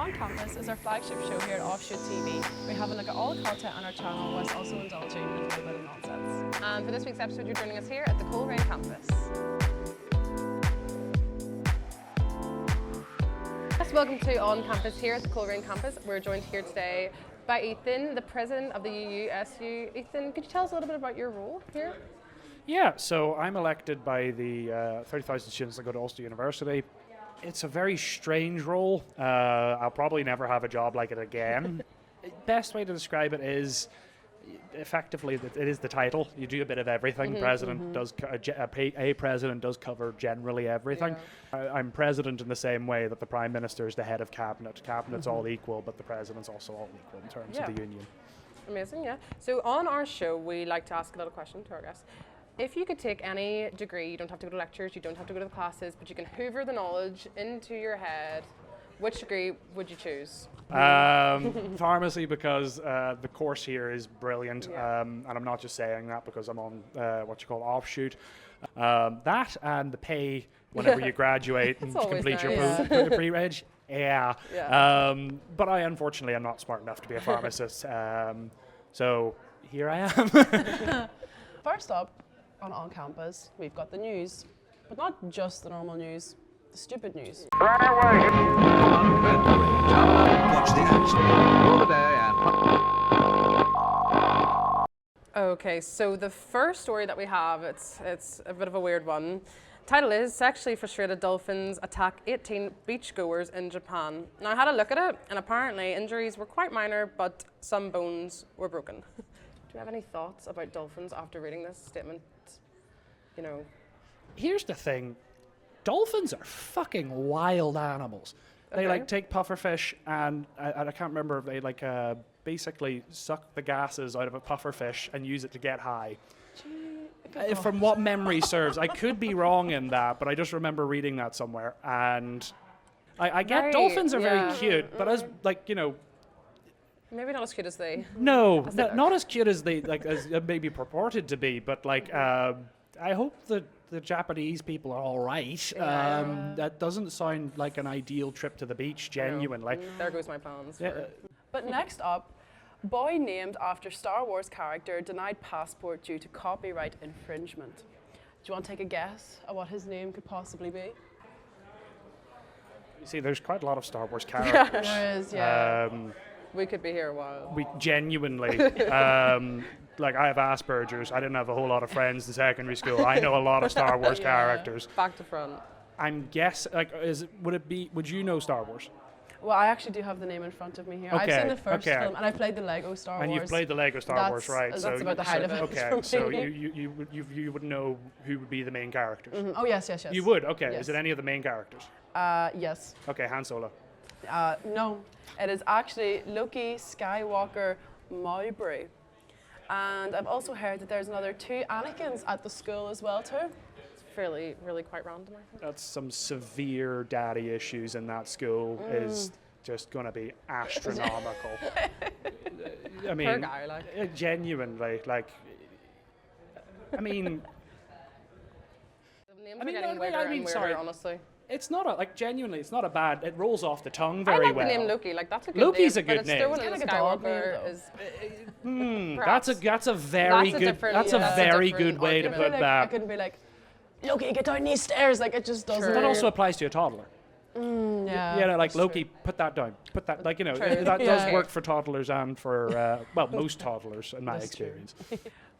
On Campus is our flagship show here at Offshoot TV. We have a look at all the content on our channel whilst also indulging in a little bit of nonsense. And for this week's episode, you're joining us here at the Coleraine campus. Yes, welcome to On Campus here at the Coleraine campus. We're joined here today by Ethan, the president of the UUSU. Ethan, could you tell us a little bit about your role here? Yeah, so I'm elected by the 30,000 students that go to Ulster University. It's a very strange role. I'll probably never have a job like it again. Best way to describe it is effectively that it is the title. You do a bit of everything. A president does cover generally everything. Yeah. I'm president in the same way that the prime minister is the head of cabinet. Cabinet's all equal, but the president's also all equal in terms of the union. Amazing, yeah. So on our show, we like to ask a little question to our guests. If you could take any degree, you don't have to go to lectures, you don't have to go to the classes, but you can hoover the knowledge into your head, which degree would you choose? Pharmacy, because the course here is brilliant, and I'm not just saying that because I'm on what you call offshoot. That and the pay whenever you graduate and complete your pre-reg. Yeah. But I unfortunately am not smart enough to be a pharmacist, so here I am. First up, on Campus, we've got the news, but not just the normal news, the stupid news. Watch the action. Okay, so the first story that we have, it's a bit of a weird one. Title is Sexually Frustrated Dolphins Attack 18 Beachgoers in Japan. Now I had a look at it, and apparently injuries were quite minor, but some bones were broken. Do you have any thoughts about dolphins after reading this statement? You know, here's the thing. Dolphins are fucking wild animals. They take pufferfish and I can't remember if they basically suck the gases out of a pufferfish and use it to get high. From what memory serves, I could be wrong in that, but I just remember reading that somewhere. And I get dolphins are very cute, but as maybe not as cute as they. Not as cute as they as maybe purported to be, but I hope that the Japanese people are all right. That doesn't sound like an ideal trip to the beach, genuinely. There goes my plans. Yeah. But next up, boy named after Star Wars character denied passport due to copyright infringement. Do you want to take a guess at what his name could possibly be? You see, there's quite a lot of Star Wars characters. There is, yeah. We could be here a while. We genuinely, I have Asperger's. I didn't have a whole lot of friends in secondary school. I know a lot of Star Wars characters. Back to front. I'm guessing, would you know Star Wars? Well, I actually do have the name in front of me here. Okay, I've seen the first film, and I've played the Lego Star Wars. And you've played the Lego Star Wars, right? That's about the height of it. Okay, so you would know who would be the main characters. Mm-hmm. Oh, yes. You would? Okay. Yes. Is it any of the main characters? Yes. Okay, Han Solo. No, it is actually Loki Skywalker Mowbray. And I've also heard that there's another 2 Anakins at the school as well too. It's really quite random, I think. That's some severe daddy issues in that school is just going to be astronomical. I mean, poor guy, genuinely, I mean... The names are getting weirder and weirder, honestly. It's not genuinely, it's not a bad, it rolls off the tongue very well. I like the name Loki, that's a good Loki's name. a good name. But it's still one of the Skywalker is... that's a very good way to put that. I couldn't be like, Loki, get down these stairs, it just doesn't. That also applies to a toddler. Loki, put that down. Put that, that does work for toddlers and for, most toddlers in my experience.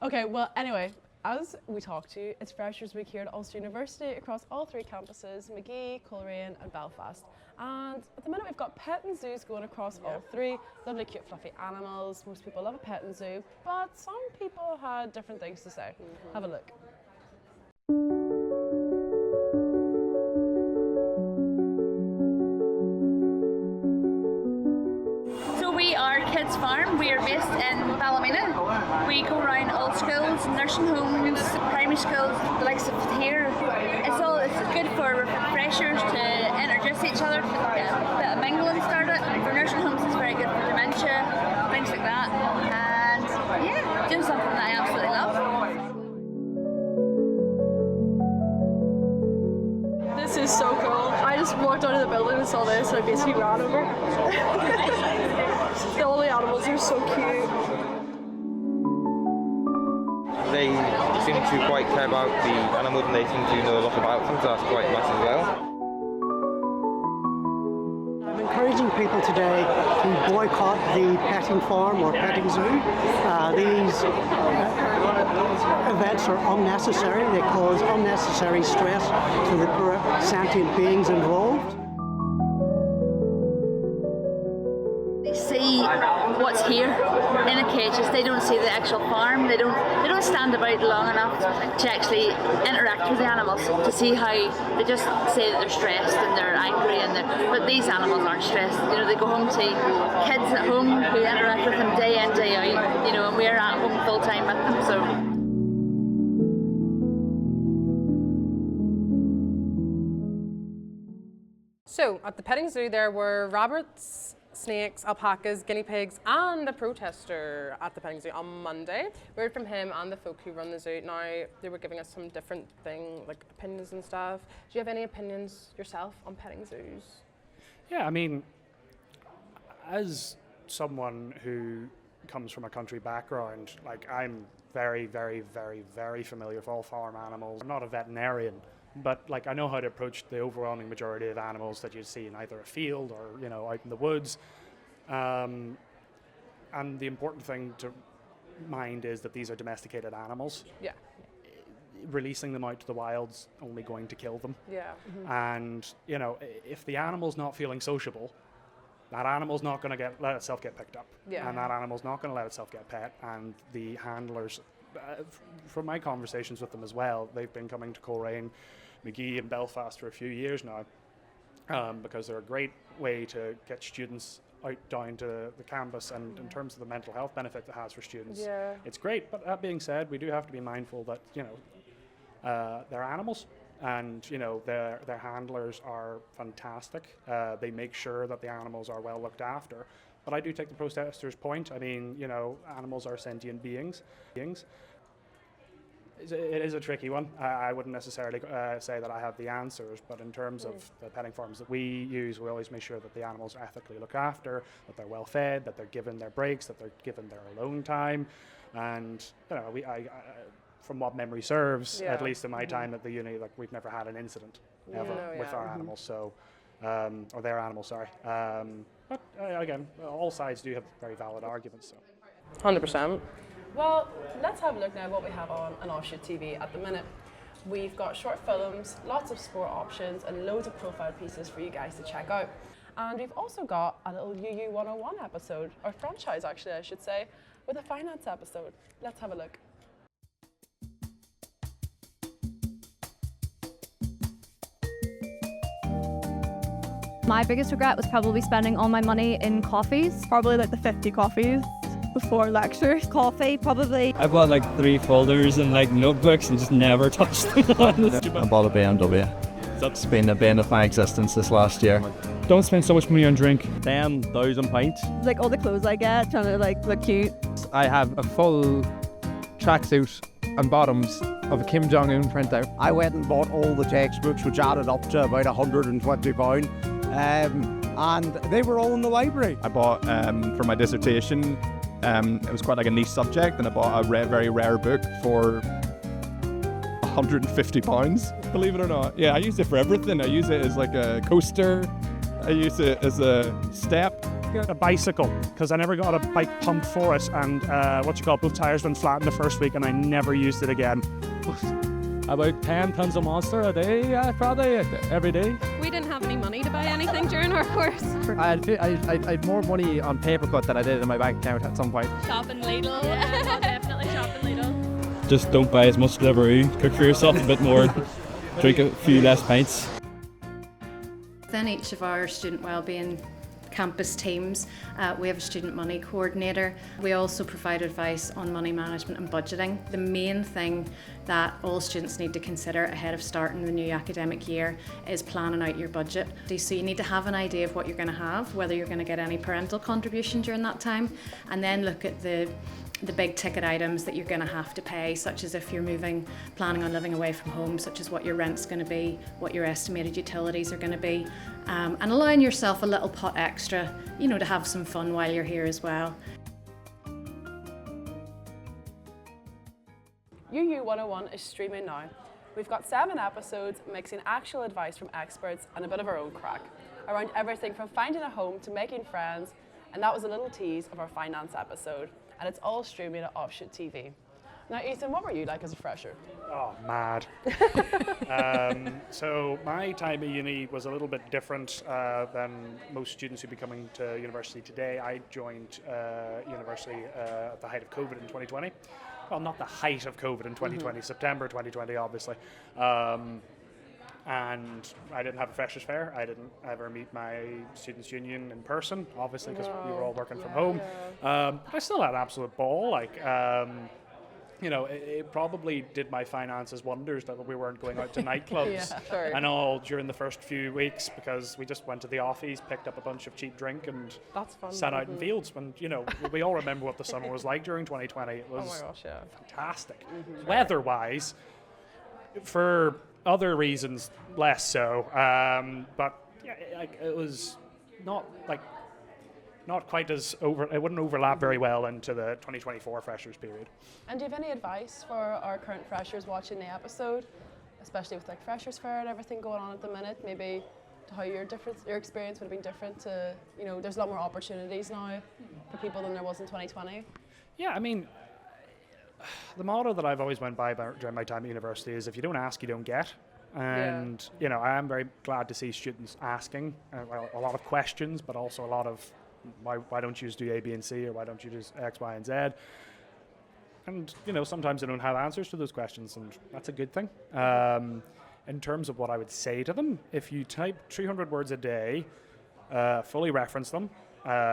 Okay, well, anyway. As we talked to you, it's Freshers Week here at Ulster University across all 3 campuses, Magee, Coleraine and Belfast. And at the minute we've got pet and zoos going across all 3. Lovely, cute, fluffy animals. Most people love a pet and zoo, but some people had different things to say. Have a look. We are Kids Farm. We are based in Ballymena. We go around all schools, nursing homes, primary schools, the likes of here. It's good for freshers to introduce each other, get a bit of mingling started. For nursing homes, it's very good for dementia, things like that. And doing something that I absolutely love. This is so cool. I just walked out of the building and saw this, and I basically ran over. All the animals are so cute. They seem to quite care about the animals, and they seem to know a lot about them, so that's quite nice as well. I'm encouraging people today to boycott the petting farm or petting zoo. These events are unnecessary. They cause unnecessary stress to the poor sentient beings involved. They see what's here in the cages. They don't see the actual farm. They don't stand about long enough to actually interact with the animals to see how they just say that they're stressed and they're angry but these animals aren't stressed. You know, they go home to kids at home who interact with them day in, day out, you know, and we're at home full time with them, so. So at the petting zoo there were rabbits, snakes, alpacas, guinea pigs, and a protester at the petting zoo on Monday. We heard from him and the folk who run the zoo. Now, they were giving us some different like opinions and stuff. Do you have any opinions yourself on petting zoos? Yeah, I mean, as someone who comes from a country background, like I'm very, very, very, very familiar with all farm animals. I'm not a veterinarian, but like I know how to approach the overwhelming majority of animals that you see in either a field or, you know, out in the woods. And the important thing to mind is that these are domesticated animals. Yeah. Releasing them out to the wild's only going to kill them. Yeah. Mm-hmm. And, you know, if the animal's not feeling sociable, that animal's not going to let itself get picked up. Yeah. And that animal's not going to let itself get pet. And the handlers, from my conversations with them as well, they've been coming to Coleraine, McGee and Belfast for a few years now, because they're a great way to get students out down to the campus, and in terms of the mental health benefit it has for students, it's great. But that being said, we do have to be mindful that, you know, they're animals, and, you know, their handlers are fantastic. They make sure that the animals are well looked after. But I do take the protesters' point. I mean, you know, animals are sentient beings. It is a tricky one. I wouldn't necessarily say that I have the answers, but in terms of the petting farms that we use, we always make sure that the animals are ethically looked after, that they're well fed, that they're given their breaks, that they're given their alone time. And, you know, I from what memory serves, at least in my time at the uni, like we've never had an incident ever with our animals, so or their animals, sorry. But again, all sides do have very valid arguments. So. 100%. Well, let's have a look now at what we have on Offshoot TV at the minute. We've got short films, lots of sport options, and loads of profile pieces for you guys to check out. And we've also got a little UU 101 episode, or franchise actually I should say, with a finance episode. Let's have a look. My biggest regret was probably spending all my money in coffees. Probably like the 50 coffees before lectures. Coffee, probably. I bought like 3 folders and like notebooks and just never touched them. I bought a BMW. That's been the bane of my existence this last year. Don't spend so much money on drink. £10,000. Like all the clothes I get, trying to like look cute. I have a full tracksuit and bottoms of a Kim Jong-un printout. I went and bought all the textbooks, which added up to about £120. And they were all in the library. I bought for my dissertation, it was quite like a niche subject, and I bought a very rare book for £150, believe it or not. Yeah, I use it for everything. I use it as like a coaster, I use it as a step. A bicycle, because I never got a bike pump for it, and both tires went flat in the first week and I never used it again. About 10 tons of Monster a day, probably every day. We didn't have any money to buy anything during our course. I had more money on papercut than I did in my bank account at some point. Shopping Lidl, yeah, definitely shopping Lidl. Just don't buy as much Deliveroo. Cook for yourself a bit more. Drink a few less pints. Within each of our student wellbeing campus teams, we have a student money coordinator. We also provide advice on money management and budgeting. The main thing that all students need to consider ahead of starting the new academic year is planning out your budget. So you need to have an idea of what you're going to have, whether you're going to get any parental contribution during that time, and then look at the the big ticket items that you're going to have to pay, such as if you're planning on living away from home, such as what your rent's going to be, what your estimated utilities are going to be, and allowing yourself a little pot extra, to have some fun while you're here as well. UU 101 is streaming now. We've got 7 episodes mixing actual advice from experts and a bit of our own crack around everything from finding a home to making friends, and that was a little tease of our finance episode, and it's all streaming at Offshoot TV. Now, Ethan, what were you like as a fresher? Oh, mad. So my time at uni was a little bit different than most students who be coming to university today. I joined university at the height of COVID in 2020. Well, not the height of COVID in 2020, September 2020, obviously. And I didn't have a freshers' fair. I didn't ever meet my students' union in person, obviously, because we were all working from home. But I still had an absolute ball. It probably did my finances wonders that we weren't going out to nightclubs and all during the first few weeks, because we just went to the office, picked up a bunch of cheap drink, and sat out in fields. And we all remember what the summer was like during 2020. It was fantastic. Weather-wise, for other reasons, less so. But it was not quite as it wouldn't overlap very well into the 2024 freshers period. And do you have any advice for our current freshers watching the episode, especially with freshers fair and everything going on at the minute? Maybe how your experience would have been different to, there's a lot more opportunities now for people than there was in 2020. Yeah, I mean, the motto that I've always went by during my time at university is, if you don't ask, you don't get. And I am very glad to see students asking a lot of questions, but also a lot of why don't you just do A, B, and C, or why don't you do X, Y, and Z? And sometimes they don't have answers to those questions, and that's a good thing. In terms of what I would say to them, if you type 300 words a day, fully reference them,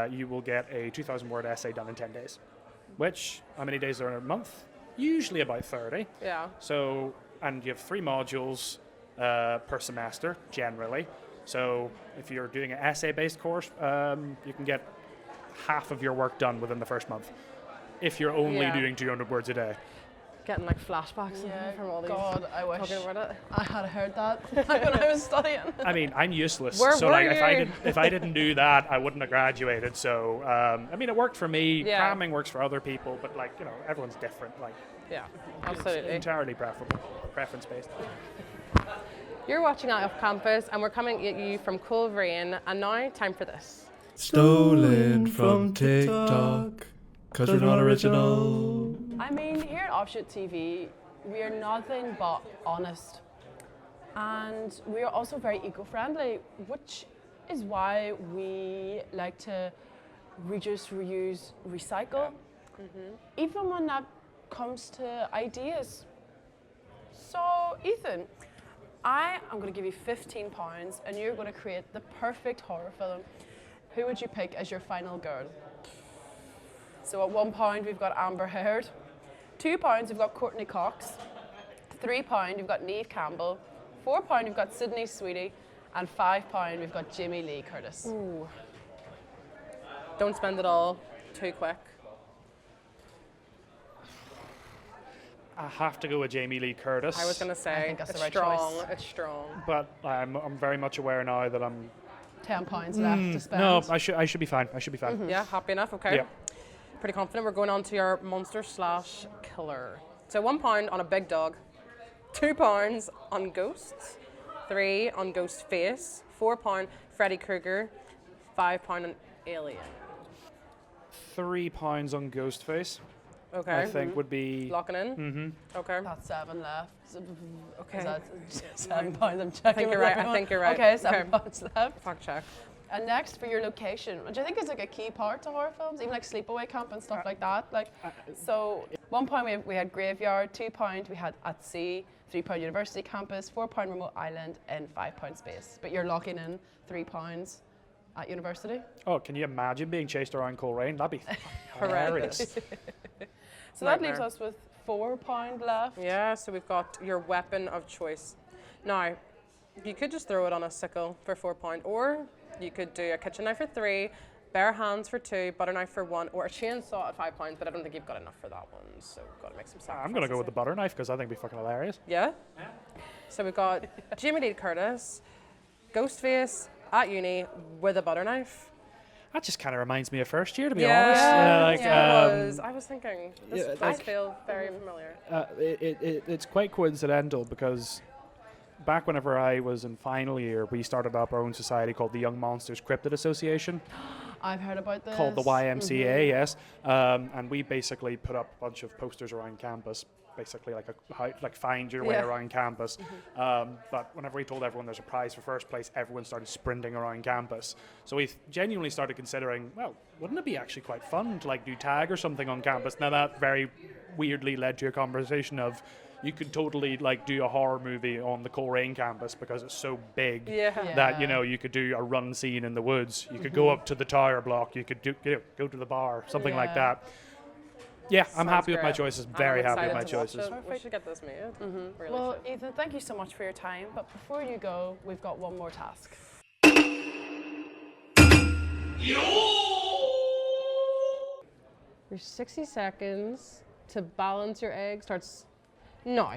you will get a 2,000-word essay done in 10 days. Which, how many days are in a month? Usually about 30. Yeah. So, and you have 3 modules per semester, generally. So if you're doing an essay-based course, you can get half of your work done within the first month, if you're only doing 200 words a day. Getting flashbacks from all these. God, I wish talking about it. I had heard that when I was studying. I mean, I'm useless. Where so were if I didn't do that, I wouldn't have graduated. So it worked for me. Yeah. Cramming works for other people, but everyone's different. Yeah, absolutely. It's entirely preference-based. You're watching Out of Campus, and we're coming at you from Coleraine, and now time for this. Stolen from TikTok, 'cause we're not original. I mean, here at Offshoot TV, we are nothing but honest. And we are also very eco-friendly, which is why we like to reduce, reuse, recycle, even when that comes to ideas. So, Ethan, I am going to give you £15 and you're going to create the perfect horror film. Who would you pick as your final girl? So at £1 we've got Amber Heard, £2 we've got Courtney Cox, £3 we've got Neve Campbell, £4 we've got Sydney Sweetie, and £5 we've got Jamie Lee Curtis. Ooh. Don't spend it all too quick. I have to go with Jamie Lee Curtis. I was going to say, I think that's it's the right strong, choice. it's strong. But I'm very much aware now that I'm... £10 left to spend. No, I should be fine. Yeah, happy enough, okay. Yeah. Pretty confident. We're going on to your monster/killer. So £1 on a big dog, £2 on ghosts, £3 on ghost face, £4 Freddy Krueger, £5 on alien. £3 on Ghostface. Okay. I think would be... Locking in? Okay. That's 7 left. Okay. Is that £7? I'm checking. I think you're right. I think you're right. Okay, £7 left. Fact check. And next, for your location, which I think is a key part to horror films, even sleepaway camp and stuff like that. So £1 we had Graveyard, £2 we had At Sea, £3 University Campus, £4 Remote Island, and £5 Space. But you're locking in £3 at university. Oh, can you imagine being chased around Coleraine? That'd be hilarious. So that leaves us with £4 left. Yeah, so we've got your weapon of choice. Now, you could just throw it on a sickle for £4, or you could do a kitchen knife for £3, bare hands for 2, butter knife for 1, or a chainsaw at £5, but I don't think you've got enough for that one, so got to make some sacrifices. I'm going to go with the butter knife because I think it'd be fucking hilarious. Yeah? So we've got Jamie Lee Curtis, Ghostface at uni with a butter knife. That just kind of reminds me of first year, to be honest. I was thinking, this does feel very familiar. It's quite coincidental because back whenever I was in final year, we started up our own society called the Young Monsters Cryptid Association. I've heard about this. Called the YMCA, yes. And we basically put up a bunch of posters around campus, basically like find your way around campus. But whenever we told everyone there's a prize for first place, everyone started sprinting around campus. So we genuinely started considering, well, wouldn't it be actually quite fun to like do tag or something on campus? Now that very weirdly led to a conversation of you could totally like do a horror movie on the Coleraine campus because it's so big that you could do a run scene in the woods. You could go up to the tower block. You could go to the bar, something like that. Yeah, I'm happy with my choices. Very happy with my choices. We should get this made. Really well, Ethan, thank you so much for your time. But before you go, we've got one more task. Your 60 seconds to balance your egg starts now.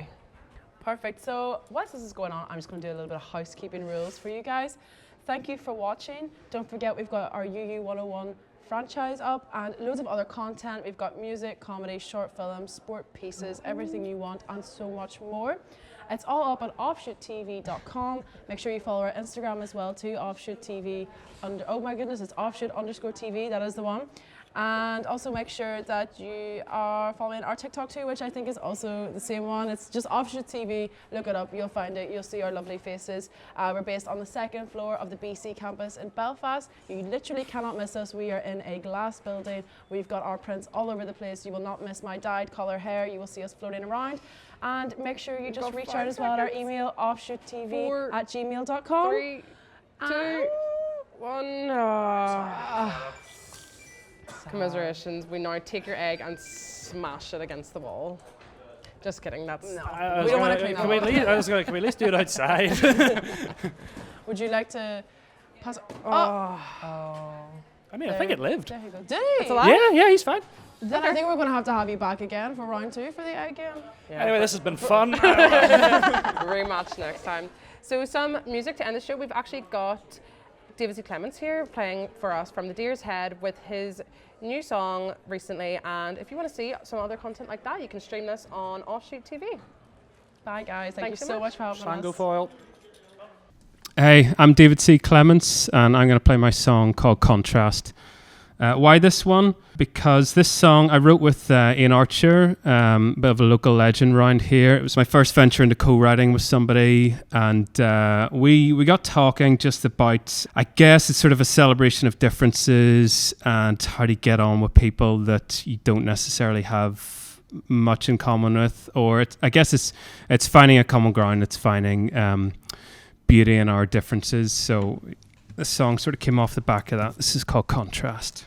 Perfect. So whilst this is going on, I'm just going to do a little bit of housekeeping rules for you guys. Thank you for watching. Don't forget we've got our UU 101 franchise up and loads of other content. We've got music, comedy, short films, sport pieces, everything you want and so much more. It's all up on offshoottv.com. Make sure you follow our Instagram as well too, offshoottv. Oh my goodness, it's offshoot_TV, that is the one. And also make sure that you are following our TikTok too, which I think is also the same one. It's just Offshoot TV. Look it up, you'll find it. You'll see our lovely faces. We're based on the 2nd floor of the BC campus in Belfast. You literally cannot miss us. We are in a glass building. We've got our prints all over the place. You will not miss my dyed colour hair. You will see us floating around. And make sure you just reach out as well at our email, offshoottv@gmail.com. 3, 2, 1. Commiserations. We now take your egg and smash it against the wall. Just kidding. That's no. We don't want to clean that. Can we at least do it outside? Would you like to pass? I mean, I think it lived. There you go. Did he? It's alive? Yeah, he's fine. Then I think we're going to have you back again for round 2 for the egg game. Yeah, anyway, this has been fun. Rematch next time. So some music to end the show. We've actually got Davies Clements here playing for us from the Deer's Head with his new song recently, and if you want to see some other content like that, you can stream this on Offshoot TV. Bye guys, thank you so much for having us. Foil. Hey, I'm David C. Clements and I'm going to play my song called Contrast. Why this one? Because this song I wrote with Ian Archer, a bit of a local legend around here. It was my first venture into co-writing with somebody, and we got talking just about, I guess it's sort of a celebration of differences and how to get on with people that you don't necessarily have much in common with, or I guess it's finding a common ground. It's finding beauty in our differences. So the song sort of came off the back of that. This is called Contrast.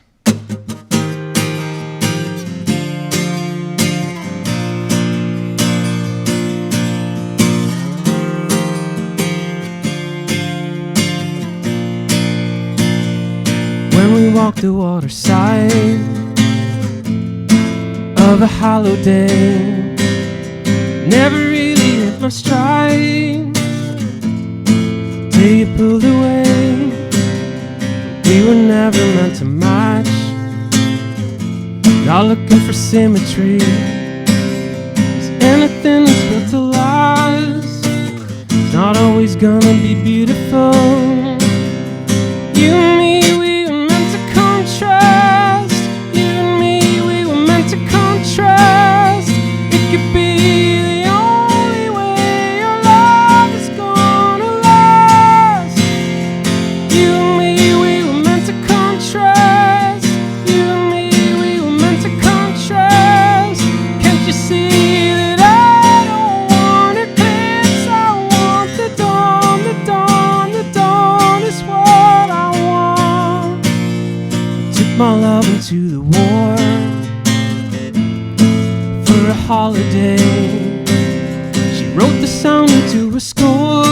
When we walked the waterside of a hollow day, never really hit my stride till you pulled away. We were never meant to match, not looking for symmetry, 'cause anything that's built to last not always gonna be beautiful. You and me, we were meant to contrast. You and me, we were meant to contrast. It could be the only way your love is gonna last. You and me, we were meant to contrast. You and me, we were meant to contrast. Can't you see that I don't want eclipse? I want the dawn, the dawn, the dawn is what I want. Took my love into the war for a holiday. She wrote the sound into a score,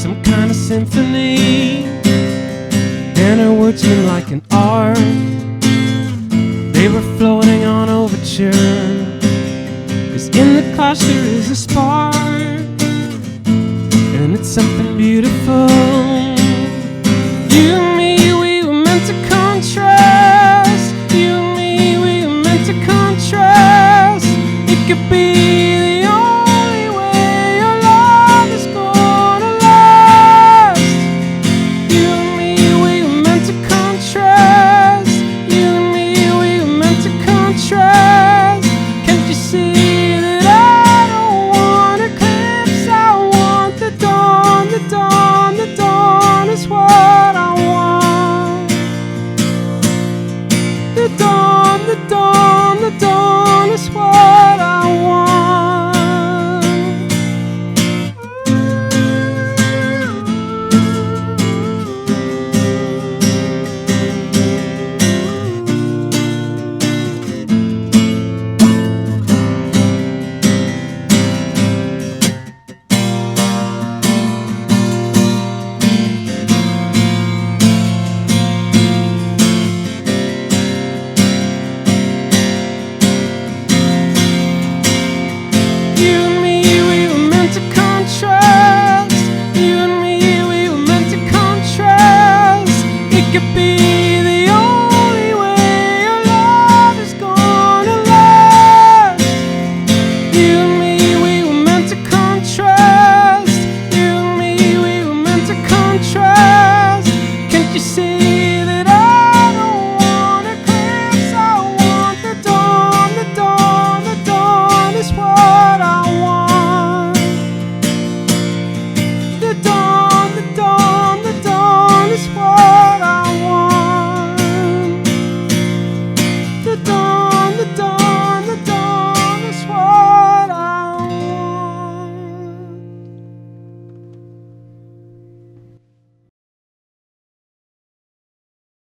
some kind of symphony. Then her words floating like an arc. They were floating on overture, 'cause in the clash there is a spark, and it's something beautiful.